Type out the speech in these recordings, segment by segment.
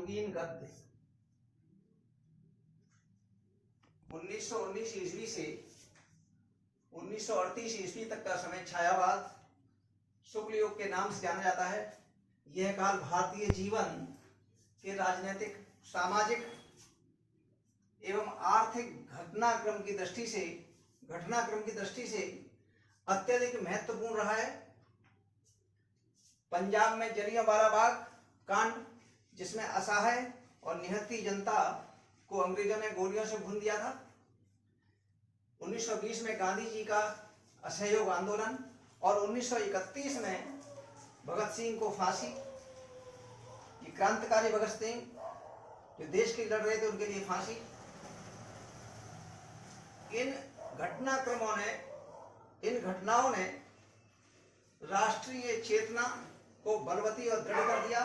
युगीन गद्य 1919 ईस्वी से 1938 ईस्वी तक का समय छायावाद शुक्ल युग के नाम से जाना जाता है। यह काल भारतीय जीवन के राजनीतिक, सामाजिक एवं आर्थिक घटनाक्रम की दृष्टि से अत्यधिक महत्वपूर्ण रहा है। पंजाब में जलियांवाला बाग कांड, जिसमें असहाय और निहत्थी जनता को अंग्रेजों ने गोलियों से भून दिया था। 1920 में गांधी जी का असहयोग आंदोलन और 1931 में भगत सिंह को फांसी। ये क्रांतिकारी भगत सिंह जो देश के लिए लड़ रहे थे, उनके लिए फांसी। इन घटनाओं ने राष्ट्रीय चेतना को बलवती और दृढ़ कर दिया।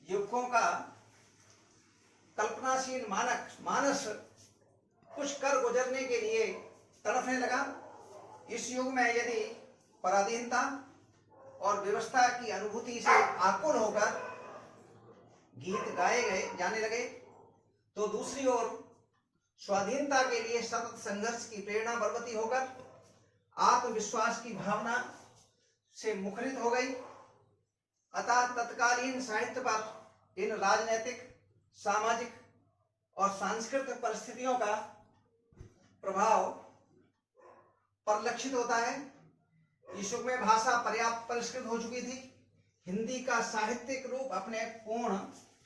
युवकों का कल्पनाशील मानस कुछ कर गुजरने के लिए तड़फने लगा। इस युग में यदि पराधीनता और व्यवस्था की अनुभूति से आकुल होकर गीत गाए जाने लगे, तो दूसरी ओर स्वाधीनता के लिए सतत संघर्ष की प्रेरणा बलवती होकर आत्मविश्वास की भावना से मुखरित हो गई। अतः तत्कालीन साहित्य पर इन राजनीतिक, सामाजिक और सांस्कृतिक परिस्थितियों का प्रभाव परिलक्षित होता है। इस युग में भाषा पर्याप्त परिष्कृत हो चुकी थी। हिंदी का साहित्यिक रूप अपने पूर्ण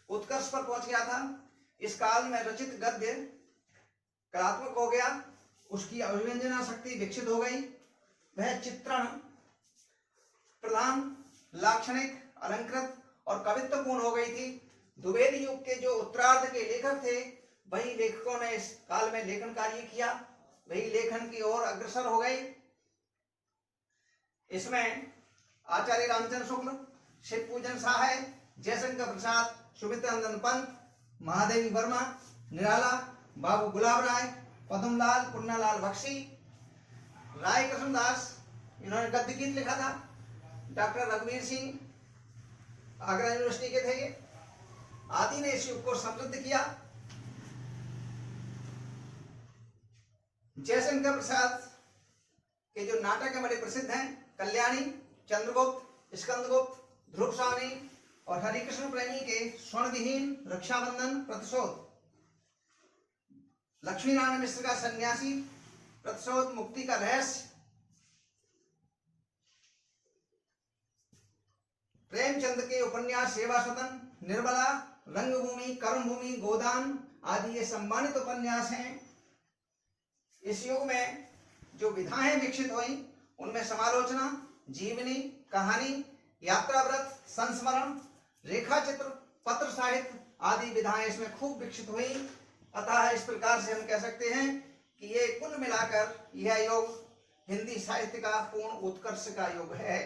उत्कर्ष पर पहुंच गया था। इस काल में रचित गद्य कलात्मक हो गया, उसकी अभिव्यंजना शक्ति विकसित हो गई। वह चित्रण प्रधान, लाक्षणिक, अलंकृत और कवित्वपूर्ण हो गई थी। द्विवेदी युग के जो उत्तरार्ध के लेखक थे, वही लेखकों ने इस काल में लेखन कार्य किया, वही लेखन की ओर अग्रसर हो गए। इसमें आचार्य रामचंद्र शुक्ल, शिव पूजन सहाय, जयशंकर प्रसाद, सुमित्रा नंदन पंत, महादेवी वर्मा, निराला, बाबू गुलाब राय, पद्मलाल, पुन्नालाल बख्शी, राय कृष्णदास, इन्होंने गद्य गीत लिखा था। डॉक्टर रघुवीर सिंह, आगरा यूनिवर्सिटी के थे ये, आदि ने इस युग को समृद्ध किया। जयशंकर प्रसाद के जो नाटक बड़े प्रसिद्ध हैं, कल्याणी, चंद्रगुप्त, स्कंदगुप्त, ध्रुव स्वामी और हरिकृष्ण प्रेमी के स्वर्णविहीन, रक्षाबंधन, प्रतिशोध, लक्ष्मी नारायण मिश्र का सन्यासी, प्रतिशोध, मुक्ति का रहस्य, प्रेमचंद के उपन्यास सेवा सदन, निर्मला, रंगभूमि, कर्मभूमि, गोदान आदि ये सम्मानित उपन्यास हैं। इस युग में जो विधाएं विकसित हुई, उनमें समालोचना, जीवनी, कहानी, यात्रा व्रत, संस्मरण, रेखा चित्र, पत्र साहित्य आदि विधाएं इसमें खूब विकसित हुई। अतः इस प्रकार से हम कह सकते हैं कि ये कुल मिलाकर यह युग हिंदी साहित्य का पूर्ण उत्कर्ष का युग है।